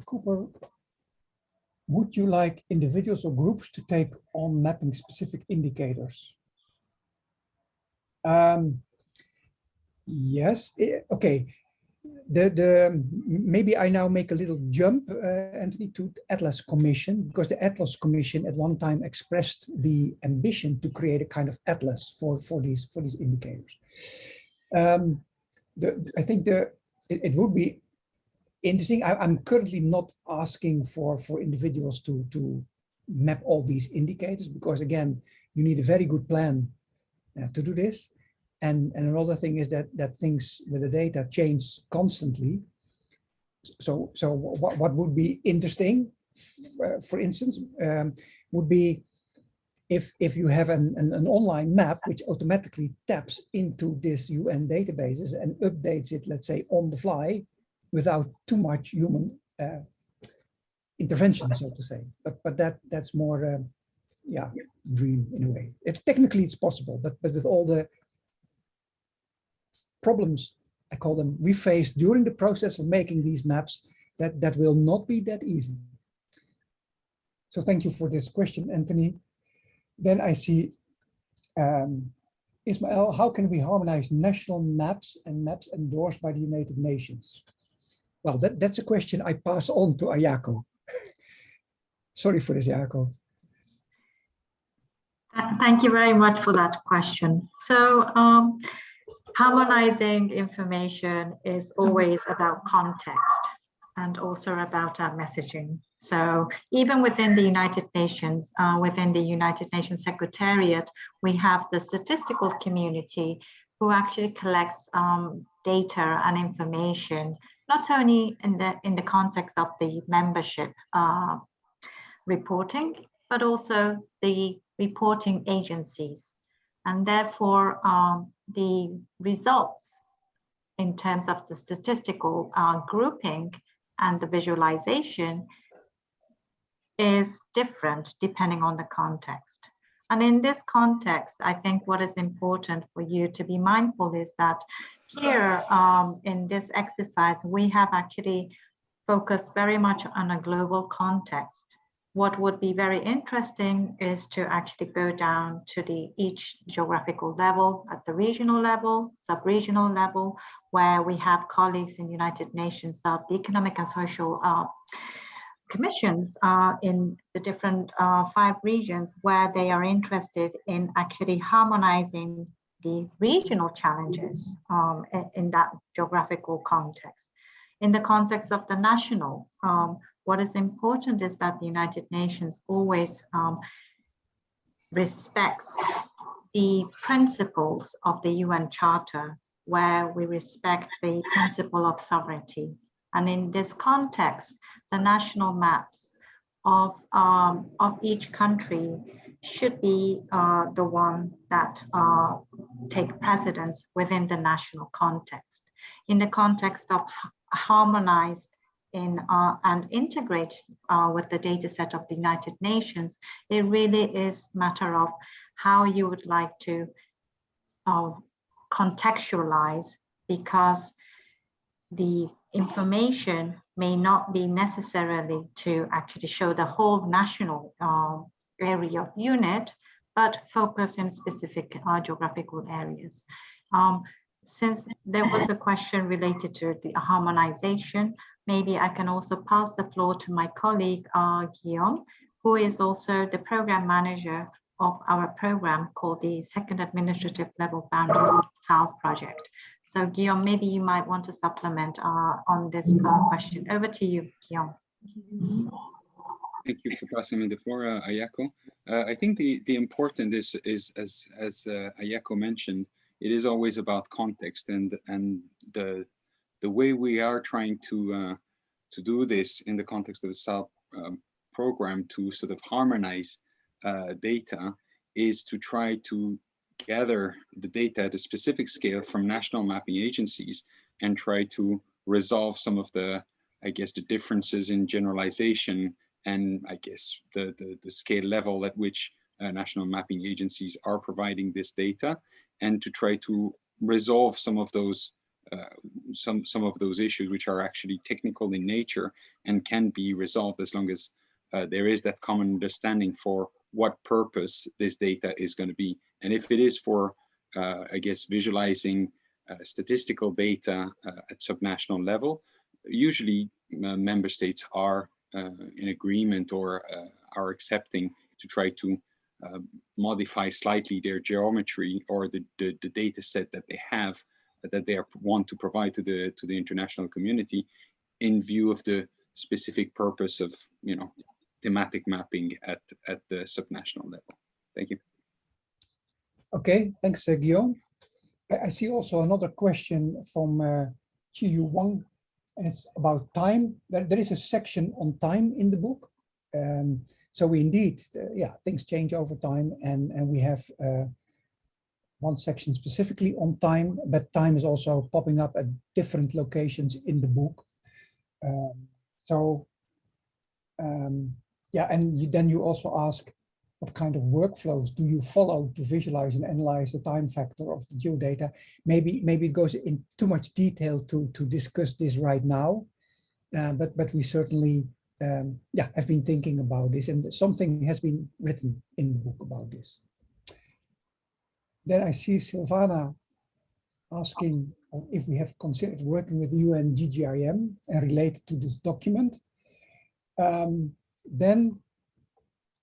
Cooper, would you like individuals or groups to take on mapping specific indicators? Yes, okay. Maybe I now make a little jump, Anthony, to the Atlas Commission, because the Atlas Commission at one time expressed the ambition to create a kind of atlas for these indicators. I think it would be interesting. I'm currently not asking for individuals to map all these indicators, because again, you need a very good plan to do this. And another thing is that things with the data change constantly. So what would be interesting, for instance, would be if you have an online map which automatically taps into this UN databases and updates it, let's say, on the fly, without too much human intervention, so to say. But that's more, dream in a way. Technically it's possible, but with all the problems, I call them, we face during the process of making these maps, that will not be that easy. So thank you for this question, Anthony. Then I see Ismael, how can we harmonize national maps and maps endorsed by the United Nations? Well, that's a question I pass on to Ayako. Sorry for this, Ayako. Thank you very much for that question. So harmonizing information is always about context. and also about our messaging. So even within the United Nations, within the United Nations Secretariat, we have the statistical community who actually collects data and information, not only in the context of the membership reporting, but also the reporting agencies. And therefore, the results in terms of the statistical grouping and the visualization is different depending on the context. And in this context, I think what is important for you to be mindful is that here in this exercise, we have actually focused very much on a global context. What would be very interesting is to actually go down to each geographical level, at the regional level, sub-regional level, where we have colleagues in United Nations, the Economic and Social Commissions in the different 5 regions, where they are interested in actually harmonizing the regional challenges in that geographical context. In the context of the national, what is important is that the United Nations always respects the principles of the UN Charter, where we respect the principle of sovereignty. And in this context, the national maps of each country should be the one that take precedence within the national context. In the context of harmonized and integrate with the data set of the United Nations, it really is a matter of how you would like to contextualize, because the information may not be necessarily to actually show the whole national area of unit, but focus in specific geographical areas. Since there was a question related to the harmonization, maybe I can also pass the floor to my colleague, Guillaume, who is also the program manager of our program called the Second Administrative Level Boundaries South Project. So Guillaume, maybe you might want to supplement on this question. Over to you, Guillaume. Thank you for passing me the floor, Ayako. I think the important is as Ayako mentioned, it is always about context, and the way we are trying to do this in the context of the SAL program to sort of harmonize data is to try to gather the data at a specific scale from national mapping agencies and try to resolve some of the, I guess, the differences in generalization and I guess the scale level at which national mapping agencies are providing this data, and to try to resolve some of those issues which are actually technical in nature and can be resolved as long as there is that common understanding for what purpose this data is going to be. And if it is for, I guess, visualizing statistical data at subnational level, usually member states are in agreement or are accepting to try to modify slightly their geometry or the data set that they have, that they want to provide to the international community in view of the specific purpose of, you know, thematic mapping at the subnational level. Thank you. Okay, thanks, Guillaume. I see also another question from Chiyu Wang, and it's about time. There is a section on time in the book. So we indeed, yeah, things change over time, and we have one section specifically on time, but time is also popping up at different locations in the book. Yeah, and then you also ask, what kind of workflows do you follow to visualize and analyze the time factor of the geodata? Maybe it goes in too much detail to discuss this right now, but we certainly yeah, have been thinking about this, and something has been written in the book about this. Then I see Silvana asking if we have considered working with UN GGIM and related to this document. Then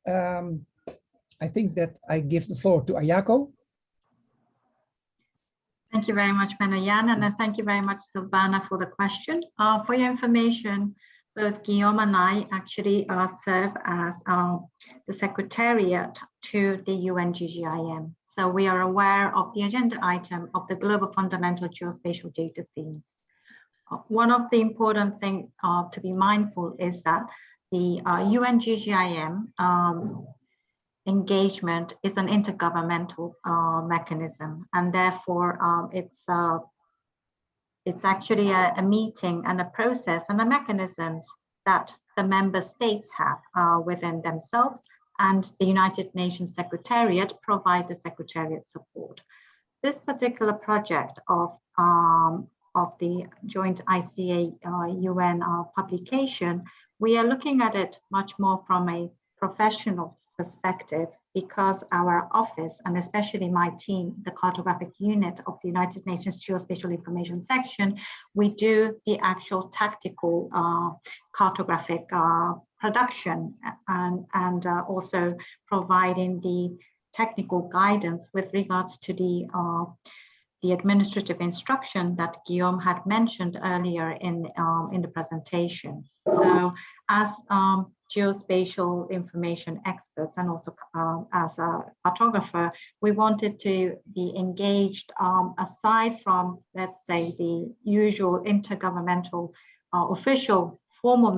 I think that I give the floor to Ayako. Thank you very much, Manoyan, and thank you very much, Silvana, for the question. For your information, both Guillaume and I actually serve as the secretariat to the UNGGIM. So we are aware of the agenda item of the Global Fundamental Geospatial Data themes. One of the important things to be mindful is that the UNGGIM engagement is an intergovernmental mechanism, and therefore it's actually a meeting and a process and the mechanisms that the member states have within themselves, and the United Nations Secretariat provide the Secretariat support. This particular project of the joint ICA UN publication, we are looking at it much more from a professional perspective, because our office, and especially my team, the Cartographic Unit of the United Nations Geospatial Information Section, we do the actual tactical cartographic production and also providing the technical guidance with regards to the administrative instruction that Guillaume had mentioned earlier in the presentation. So as geospatial information experts and also as a cartographer, we wanted to be engaged aside from, let's say, the usual intergovernmental official formal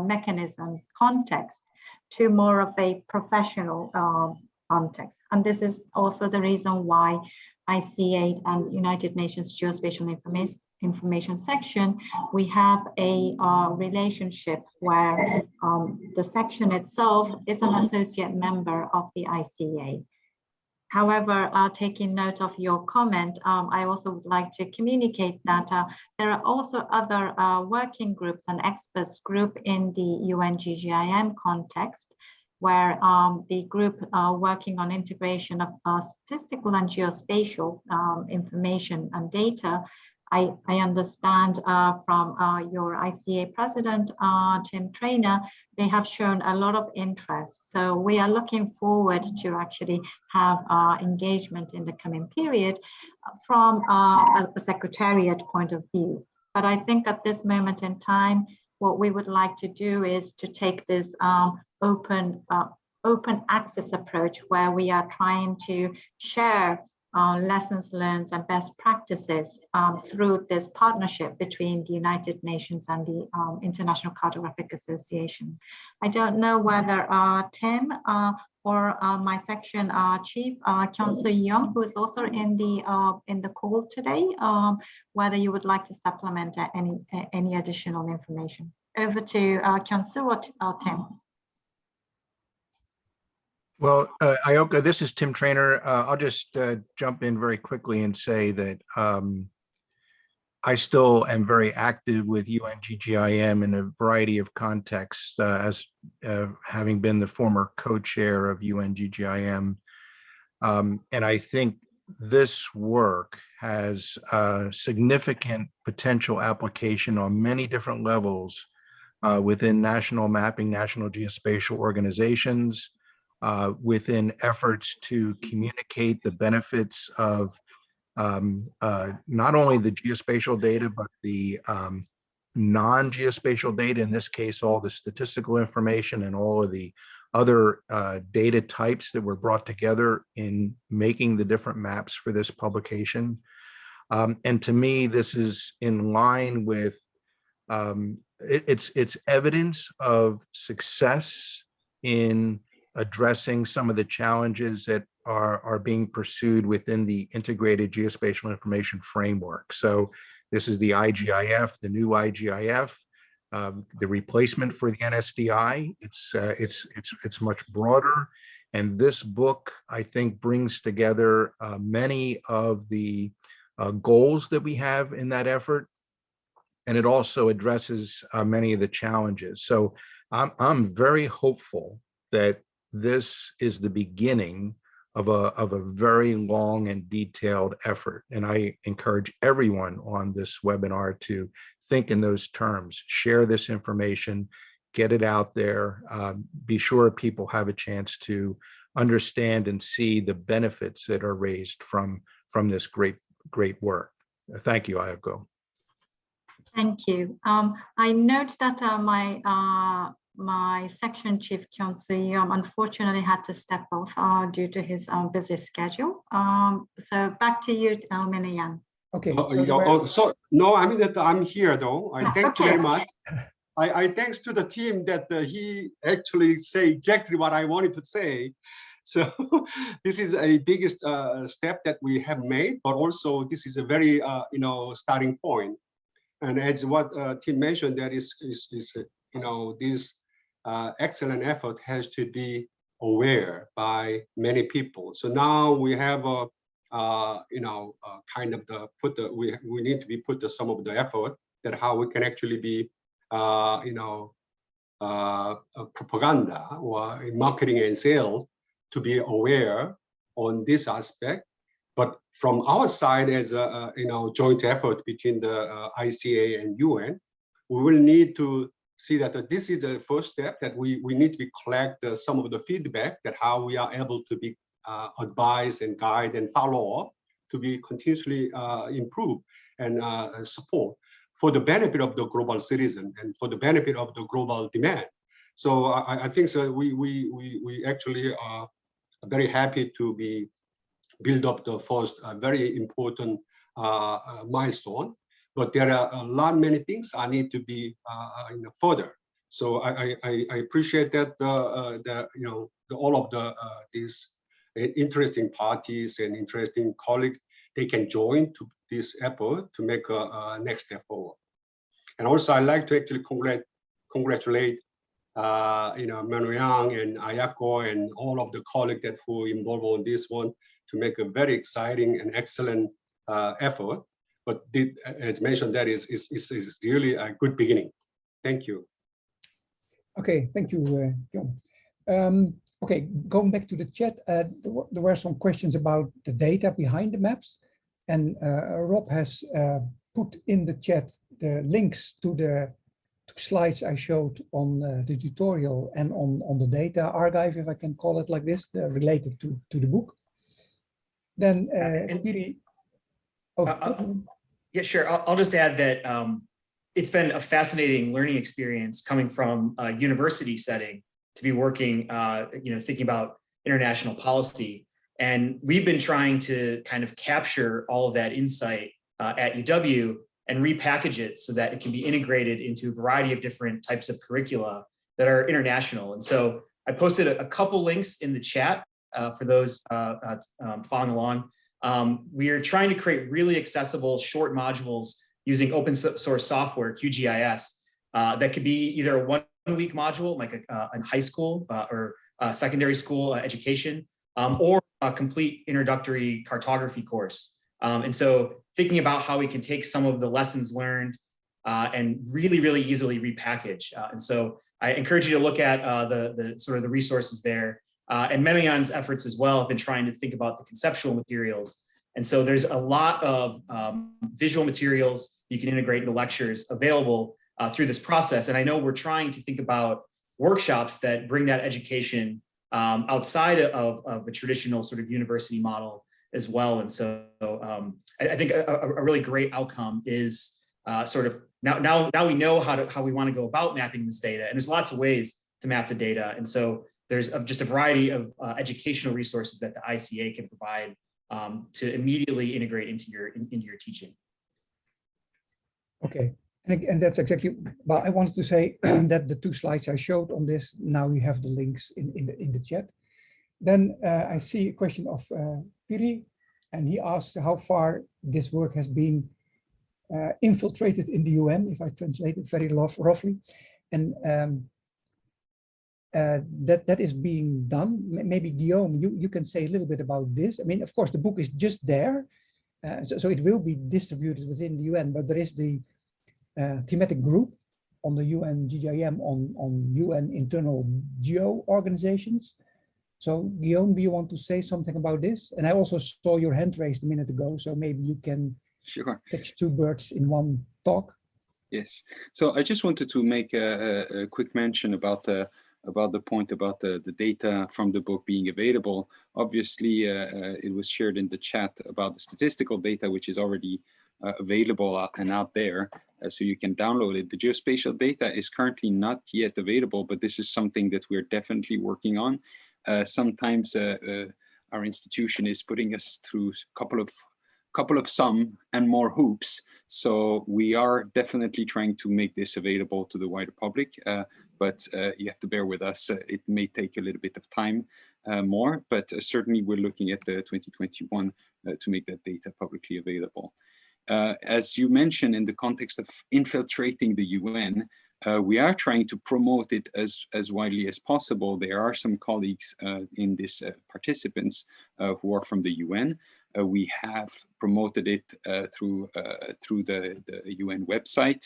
mechanisms context to more of a professional context. And this is also the reason why ICA and United Nations Geospatial Information Section, we have a relationship where the section itself is an associate member of the ICA. However, taking note of your comment, I also would like to communicate that there are also other working groups and experts group in the UNGGIM context, where the group working on integration of statistical and geospatial information and data. I understand from your ICA president, Tim Traynor, they have shown a lot of interest. So we are looking forward to actually have engagement in the coming period from a secretariat point of view. But I think at this moment in time, what we would like to do is to take this open access approach, where we are trying to share lessons learned and best practices through this partnership between the United Nations and the International Cartographic Association. I don't know whether Tim or my section chief, Kyung-Soo Young, who is also in the call today, whether you would like to supplement any additional information. Over to Kyung-Soo or Tim. Well, Ioka, this is Tim Traynor. I'll just jump in very quickly and say that I still am very active with UNGGIM in a variety of contexts, as having been the former co-chair of UNGGIM. And I think this work has significant potential application on many different levels within national mapping, national geospatial organizations, within efforts to communicate the benefits of not only the geospatial data, but the non-geospatial data, in this case, all the statistical information and all of the other data types that were brought together in making the different maps for this publication. And to me, this is in line with, it's evidence of success in addressing some of the challenges that are being pursued within the integrated geospatial information framework. So this is the IGIF, the new IGIF, the replacement for the NSDI. It's much broader, and this book, I think, brings together many of the goals that we have in that effort, and it also addresses many of the challenges. So I'm very hopeful that this is the beginning of a very long and detailed effort. And I encourage everyone on this webinar to think in those terms, share this information, get it out there, be sure people have a chance to understand and see the benefits that are raised from this great great work. Thank you, Ayako. Thank you. I note that my section chief, Kyung-soo, unfortunately had to step off due to his busy schedule. So back to you, Menoyan. Okay. So no, I mean that I'm here though. I thank you Okay. very much. I thanks to the team that he actually say exactly what I wanted to say. So this is a biggest step that we have made, but also this is a very starting point. And as what Tim mentioned, that is this excellent effort has to be aware by many people. So now we have a kind of we need to be put some of the effort that how we can actually be propaganda or marketing and sale to be aware on this aspect. But from our side, as a joint effort between the ICA and UN, we will need to see that this is the first step, that we need to collect some of the feedback, that how we are able to be advise and guide and follow up to be continuously improve and support for the benefit of the global citizen and for the benefit of the global demand. So I think so we actually are very happy to be build up the first very important milestone, but there are many things I need to be further. So I appreciate that all of these interesting parties and interesting colleagues, they can join to this effort to make a next step forward. And also I'd like to actually congratulate Menoyan and Ayako and all of the colleagues that who involved on this one to make a very exciting and excellent effort. But as mentioned, that is really a good beginning. Thank you. Okay, thank you, John. Okay, going back to the chat, there were some questions about the data behind the maps, and Rob has put in the chat the links to the slides I showed on the tutorial and on the data archive, if I can call it like this, related to the book. Then yeah, sure. I'll just add that it's been a fascinating learning experience coming from a university setting to be working, thinking about international policy. And we've been trying to kind of capture all of that insight at UW and repackage it so that it can be integrated into a variety of different types of curricula that are international. And so I posted a couple links in the chat for those following along. We are trying to create really accessible short modules using open source software, QGIS, that could be either a one-week module, like a high school or secondary school education, or a complete introductory cartography course. And so thinking about how we can take some of the lessons learned and really, really easily repackage. And so I encourage you to look at the sort of the resources there. And Menoyan's efforts as well have been trying to think about the conceptual materials. And so there's a lot of visual materials you can integrate into lectures available through this process. And I know we're trying to think about workshops that bring that education outside of the traditional sort of university model as well. And so I think a really great outcome is sort of now we know how we want to go about mapping this data, and there's lots of ways to map the data. And so there's just a variety of educational resources that the ICA can provide to immediately integrate into your teaching. Okay, and that's exactly, well, I wanted to say that the two slides I showed on this, now you have the links in the chat. Then I see a question of Piri, and he asks how far this work has been infiltrated in the UN, if I translate it very roughly. And that is being done. Maybe Guillaume, you can say a little bit about this. I mean, of course, the book is just there, so it will be distributed within the UN, but there is the thematic group on the UN GGIM on UN internal geo organizations. So Guillaume, do you want to say something about this? And I also saw your hand raised a minute ago, so maybe you can catch two birds in one talk. Yes, so I just wanted to make a quick mention about about the point about the data from the book being available. Obviously, it was shared in the chat about the statistical data, which is already available and out there, so you can download it. The geospatial data is currently not yet available, but this is something that we're definitely working on. Sometimes our institution is putting us through a couple of some and more hoops. So we are definitely trying to make this available to the wider public, but you have to bear with us. It may take a little bit of time more, but certainly we're looking at 2021 to make that data publicly available. As you mentioned, in the context of infiltrating the UN, we are trying to promote it as widely as possible. There are some colleagues in this participants who are from the UN. We have promoted it through the UN website.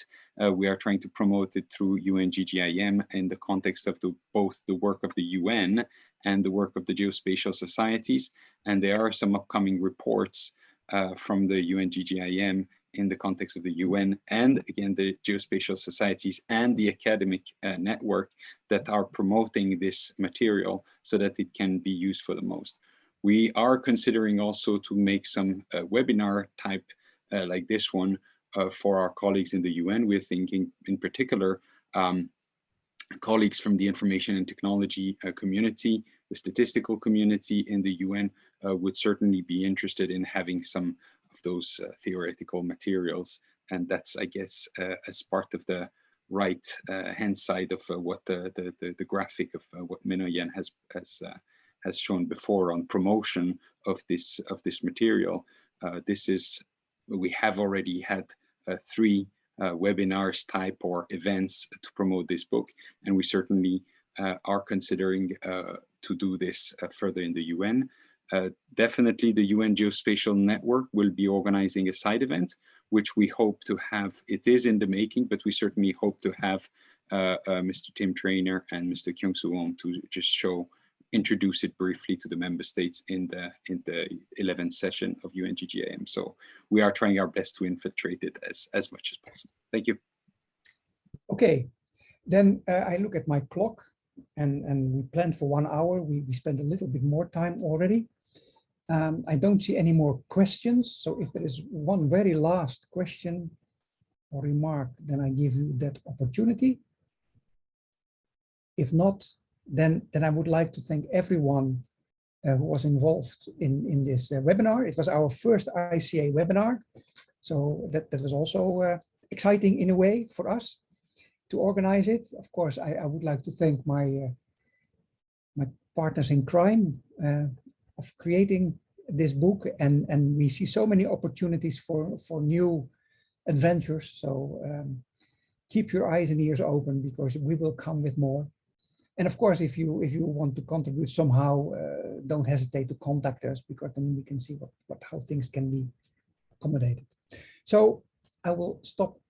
We are trying to promote it through UNGGIM in the context of both the work of the UN and the work of the geospatial societies. And there are some upcoming reports from the UNGGIM in the context of the UN and again the geospatial societies and the academic network that are promoting this material so that it can be used for the most. We are considering also to make some webinar type like this one for our colleagues in the UN. We're thinking in particular colleagues from the information and technology community, the statistical community in the UN would certainly be interested in having some of those theoretical materials. And that's, I guess, as part of the right hand side of what the graphic of what Menoyan has shown before on promotion of this material. We have already had 3 webinars type or events to promote this book, and we certainly are considering to do this further in the UN. Definitely the UN Geospatial Network will be organizing a side event, which we hope to have. It is in the making, but we certainly hope to have Mr. Tim Trainer and Mr. Kyung-Soo Won to just introduce it briefly to the member states in the 11th session of UNGGIM. So we are trying our best to infiltrate it as much as possible. Thank you. Okay, then I look at my clock and we planned for 1 hour. We spent a little bit more time already. I don't see any more questions. So if there is one very last question or remark, then I give you that opportunity. If not, then I would like to thank everyone who was involved in this webinar. It was our first ICA webinar. So that was also exciting in a way for us to organize it. Of course, I would like to thank my partners in crime of creating this book, and we see so many opportunities for new adventures. So keep your eyes and ears open, because we will come with more. And of course, if you want to contribute somehow, don't hesitate to contact us, because then we can see how things can be accommodated. So I will stop